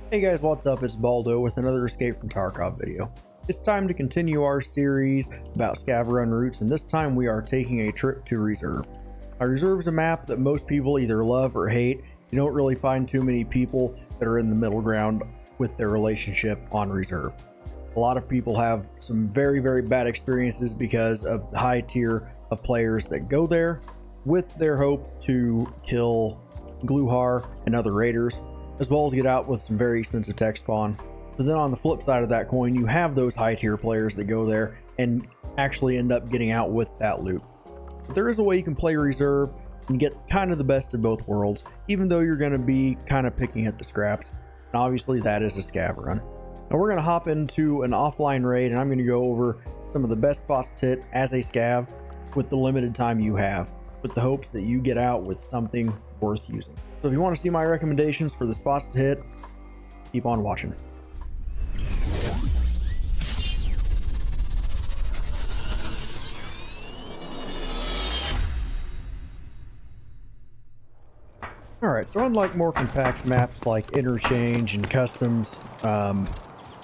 Hey guys, what's up? It's Baldo with another Escape from Tarkov video. It's time to continue our series about Scav run routes, and this time we are taking a trip to Reserve. Now, Reserve is a map that most people either love or hate. You don't really find too many people that are in the middle ground with their relationship on Reserve. A lot of people have some very bad experiences because of the high tier of players that go there with their hopes to kill Gluhar and other raiders, as well as get out with some very expensive tech spawn. But then on the flip side of that coin, you have those high tier players that go there and actually end up getting out with that loot. But there is a way you can play Reserve and get kind of the best of both worlds, even though you're going to be kind of picking at the scraps. And obviously that is a Scav run. Now we're going to hop into an offline raid, and I'm going to go over some of the best spots to hit as a Scav with the limited time you have, with the hopes that you get out with something worth using. So if you want to see my recommendations for the spots to hit, keep on watching. Alright, so unlike more compact maps like Interchange and Customs,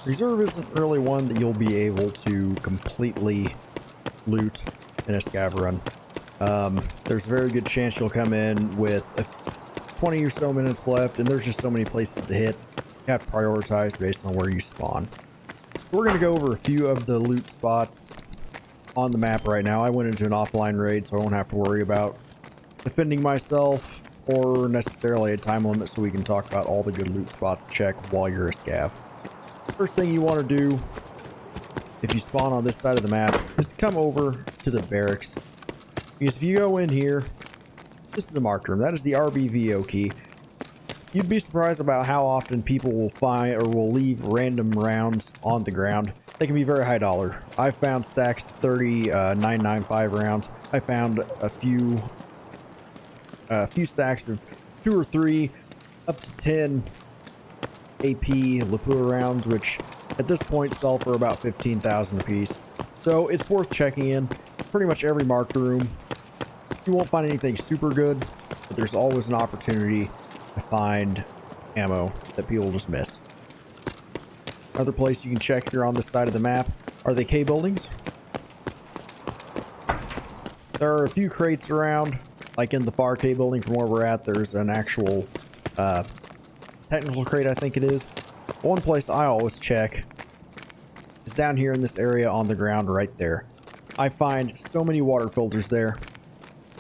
Reserve isn't really one that you'll be able to completely loot in a Scav run. There's a very good chance you'll come in with 20 or so minutes left, and there's just so many places to hit. You have to prioritize based on where you spawn. We're going to go over a few of the loot spots on the map right now. I went into an offline raid, so I won't have to worry about defending myself or necessarily a time limit, so we can talk about all the good loot spots to check while you're a Scav. First thing you want to do if you spawn on this side of the map is come over to the barracks, because if you go in here, this is a marked room. That is the RBVO key. You'd be surprised about how often people will find or will leave random rounds on the ground. They can be very high dollar. I found stacks of 30 995 rounds. I found a few stacks of 2 or 3 up to 10 AP Lapua rounds, which at this point sell for about 15,000 a piece. So it's worth checking in. Pretty much every marked room. You won't find anything super good, but there's always an opportunity to find ammo that people just miss. Another place you can check here on this side of the map are the K buildings. There are a few crates around, like in the far K building from where we're at. There's an actual technical crate, I think it is. One place I always check is down here in this area on the ground right there. I find so many water filters there.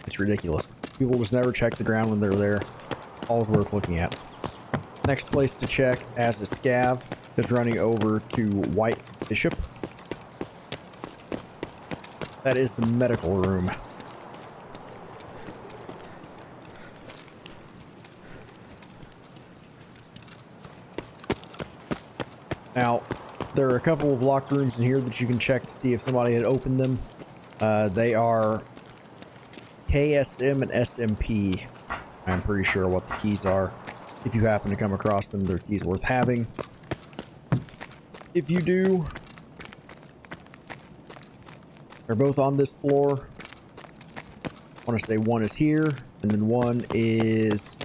It's ridiculous. People just never check the ground when they're there. Always worth looking at. Next place to check as a Scav is running over to White Bishop. That is the medical room. Now, there are a couple of locked rooms in here that you can check to see if somebody had opened them. They are KSM and SMP. I'm pretty sure what the keys are. If you happen to come across them, they're keys worth having. If you do, they're both on this floor. I want to say one is here, and then one is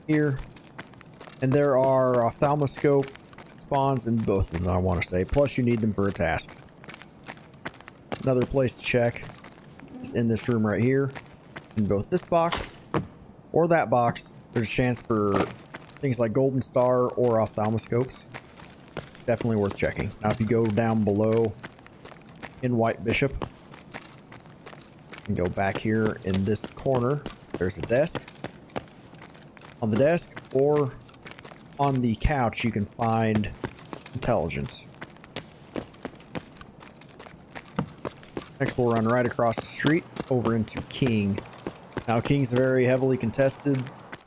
here. And there are ophthalmoscope spawns in both of them, I want to say. Plus, you need them for a task. Another place to check is in this room right here. In both this box or that box, there's a chance for things like Golden Star or ophthalmoscopes. Definitely worth checking. Now, if you go down below in White Bishop and go back here in this corner, there's a desk. On the desk or on the couch, you can find intelligence. Next, we'll run right across the street over into King. Now, King's a very heavily contested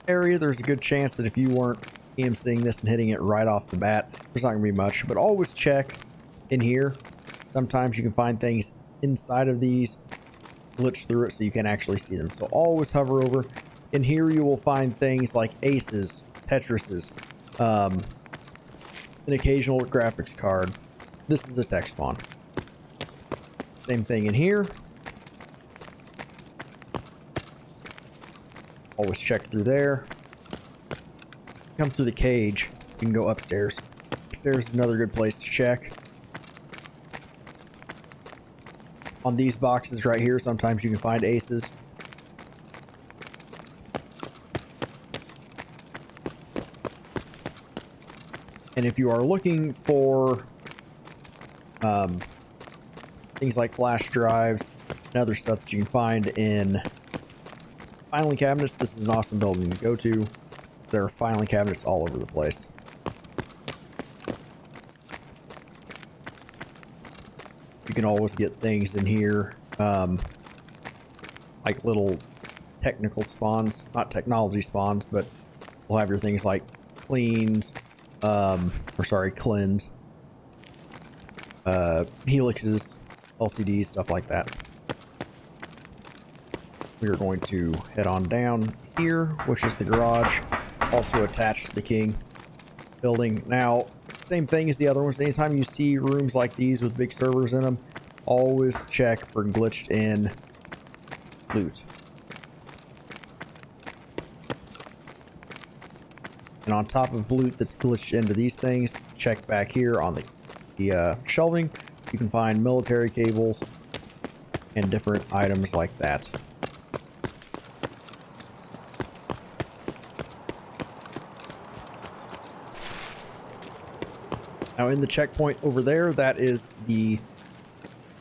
area. There's a good chance that if you weren't EMCing this and hitting it right off the bat, there's not going to be much. But always check in here. Sometimes you can find things inside of these, glitch through it so you can actually see them. So always hover over. In here, you will find things like aces, Tetrises, an occasional graphics card. This is a tech spawn. Same thing in here. Always check through there. come through the cage, you can go upstairs. Upstairs is another good place to check. On these boxes right here, sometimes you can find aces. And if you are looking for things like flash drives and other stuff that you can find in filing cabinets, this is an awesome building to go to. There are filing cabinets all over the place. You can always get things in here, like little technical spawns, not technology spawns, but we'll have your things like cleans, cleanse, helixes, LCDs, stuff like that. We are going to head on down here, which is the garage, also attached to the king building. Now, same thing as the other ones. Anytime you see rooms like these with big servers in them, always check for glitched in loot. And on top of loot that's glitched into these things, check back here on the shelving. You can find military cables and different items like that. Now in the checkpoint over there, that is the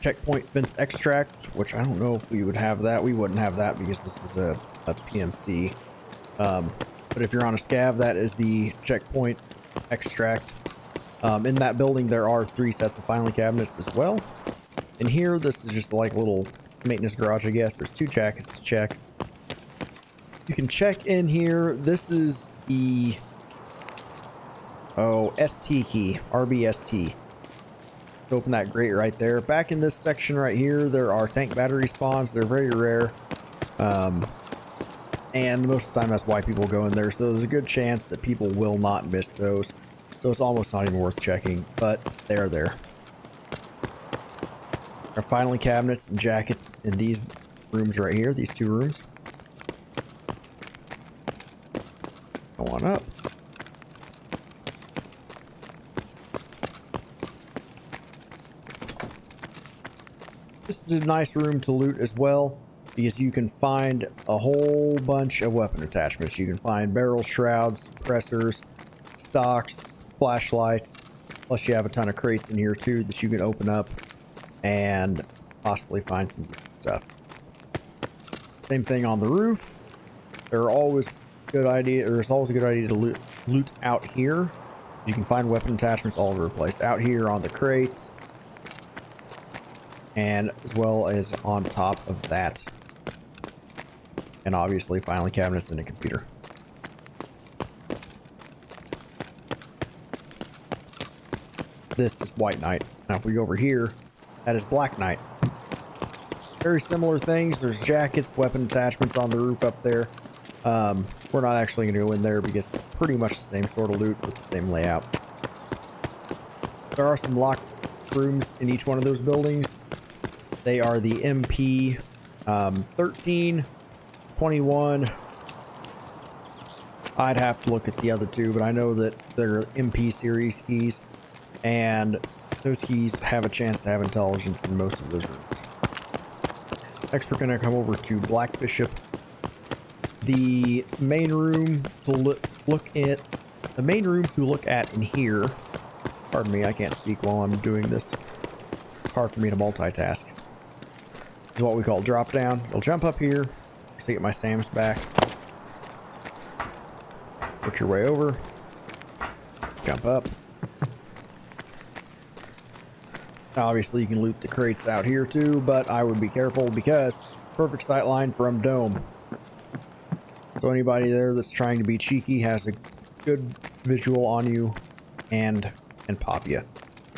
checkpoint fence extract, which I don't know if we would have that. We wouldn't have that because this is a PMC. But if you're on a scav, that is the checkpoint extract. In that building, there are 3 sets of filing cabinets as well. In here, this is just like a little maintenance garage, I guess. There's 2 jackets to check. You can check in here. This is the ST key, RBST. Open that grate right there. Back in this section right here, there are tank battery spawns. They're very rare. And most of the time, that's why people go in there. So there's a good chance that people will not miss those. So it's almost not even worth checking, but they're there. Our filing cabinets and jackets in these rooms right here, these 2 rooms. Go on up. This is a nice room to loot as well, because you can find a whole bunch of weapon attachments. You can find barrel shrouds, suppressors, stocks, flashlights, plus you have a ton of crates in here too that you can open up and possibly find some decent stuff. Same thing on the roof. There's always a good idea to loot out here. You can find weapon attachments all over the place. Out here on the crates, and as well as on top of that. And obviously filing cabinets in a computer. This is White Knight. Now if we go over here, that is Black Knight. Very similar things. There's jackets, weapon attachments on the roof up there. We're not actually going to go in there because it's pretty much the same sort of loot with the same layout. There are some locked rooms in each one of those buildings. They are the MP 13, 21. I'd have to look at the other 2, but I know that they're MP series keys, and those keys have a chance to have intelligence in most of those rooms. Next, we're going to come over to Black Bishop. The main room to look at in here. Pardon me, I can't speak while I'm doing this. It's hard for me to multitask. Is what we call drop down. You'll jump up here to get my SAMs back. Work your way over. Jump up. Now, obviously, you can loot the crates out here too, but I would be careful because perfect sight line from Dome. So anybody there that's trying to be cheeky has a good visual on you and pop you.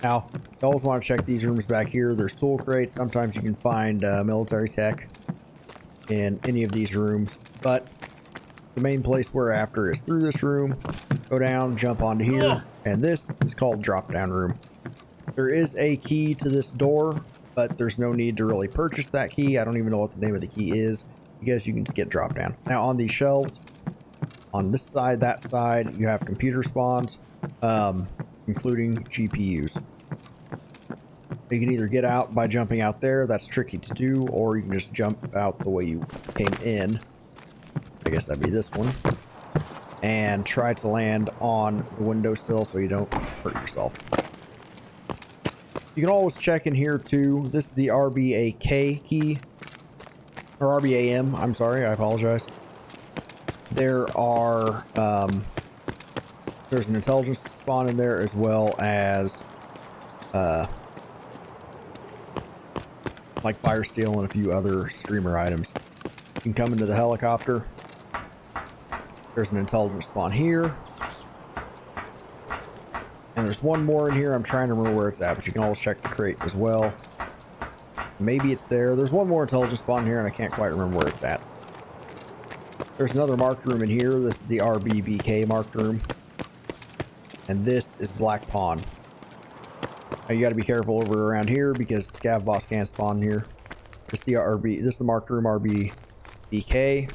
Now, you always want to check these rooms back here. There's tool crates. Sometimes you can find military tech in any of these rooms, but the main place we're after is through this room. Go down, jump onto here, and this is called drop down room. There is a key to this door, but there's no need to really purchase that key. I don't even know what the name of the key is because you can just get drop down. Now on these shelves, On this side, that side, you have computer spawns, including GPUs. You can either get out by jumping out there, that's tricky to do, or you can just jump out the way you came in. I guess that'd be this one. And try to land on the windowsill so you don't hurt yourself. You can always check in here too. This is the RBAK key. Or RBAM, I'm sorry, I apologize. There are, there's an intelligence spawn in there as well as, like fire steel and a few other streamer items. You can come into the helicopter. There's an intelligence spawn here. And there's one more in here. I'm trying to remember where it's at, but you can always check the crate as well. Maybe it's there. There's one more intelligence spawn here, and I can't quite remember where it's at. There's another marked room in here. This is the RBBK marked room. And this is Black Pawn. Now you got to be careful over around here because Scav boss can spawn here. This is the marked room RBBK.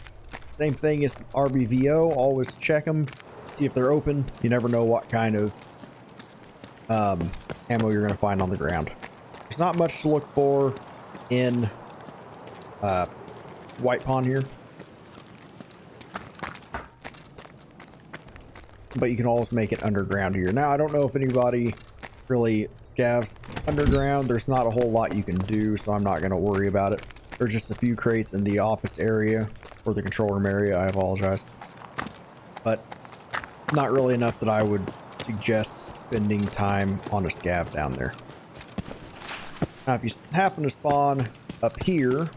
Same thing as RBVO. Always check them, see if they're open. You never know what kind of ammo you're going to find on the ground. There's not much to look for in White Pawn here, but you can always make it underground here. Now I don't know if anybody really scavs underground. There's not a whole lot you can do, so I'm not going to worry about it. There's just a few crates in the office area or the control room area. I apologize, but not really enough that I would suggest spending time on a scav down there. Now, if you happen to spawn up here,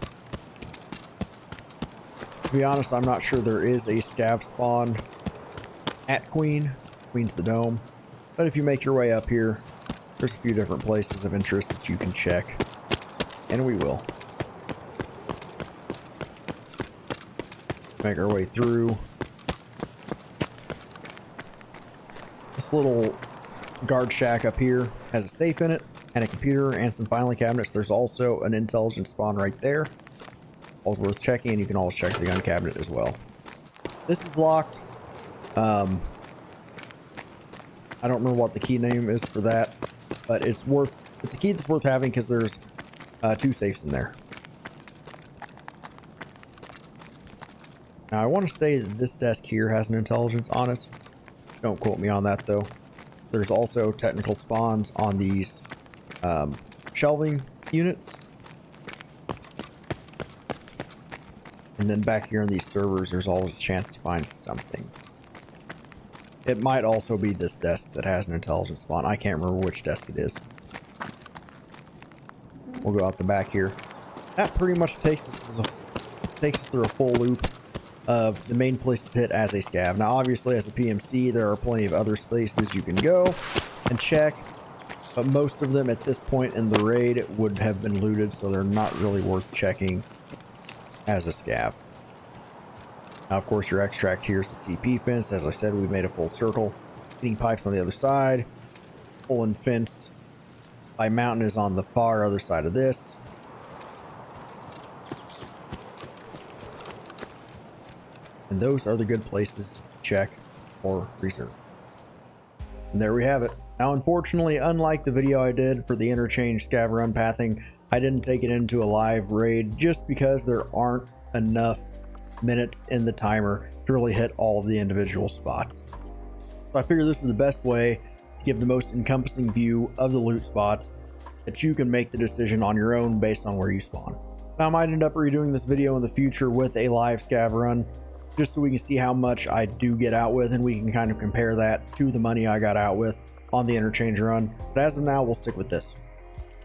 to be honest, I'm not sure there is a scav spawn at Queen's the Dome, but if you make your way up here, there's a few different places of interest that you can check, and we will. Make our way through. This little guard shack up here has a safe in it and a computer and some filing cabinets. There's also an intelligence spawn right there. Always worth checking, and you can always check the gun cabinet as well. This is locked. I don't remember what the key name is for that, but it's a key that's worth having because there's 2 safes in there. Now I want to say that this desk here has an intelligence on it. Don't quote me on that though. There's also technical spawns on these shelving units. And then back here on these servers, there's always a chance to find something. It might also be this desk that has an intelligence spawn. I can't remember which desk it is. We'll go out the back here. That pretty much takes us through a full loop of the main place to hit as a scav. Now obviously as a PMC there are plenty of other spaces you can go and check, but most of them at this point in the raid would have been looted, so they're not really worth checking as a scav. Now of course your extract here is the CP fence. As I said, we made a full circle. Heating pipes on the other side. Pulling fence by mountain is on the far other side of this. And those are the good places to check or reserve. And there we have it. Now unfortunately, unlike the video I did for the interchange scav run pathing, I didn't take it into a live raid just because there aren't enough minutes in the timer to really hit all of the individual spots. So I figured this is the best way to give the most encompassing view of the loot spots that you can make the decision on your own based on where you spawn. Now I might end up redoing this video in the future with a live scav run, just so we can see how much I do get out with, and we can kind of compare that to the money I got out with on the interchange run. But as of now, we'll stick with this.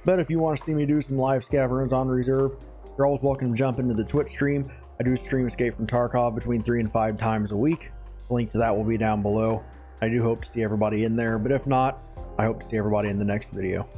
But if you want to see me do some live scav runs on reserve, you're always welcome to jump into the Twitch stream. I do stream Escape from Tarkov between 3 and 5 times a week. The link to that will be down below. I do hope to see everybody in there, but if not, I hope to see everybody in the next video.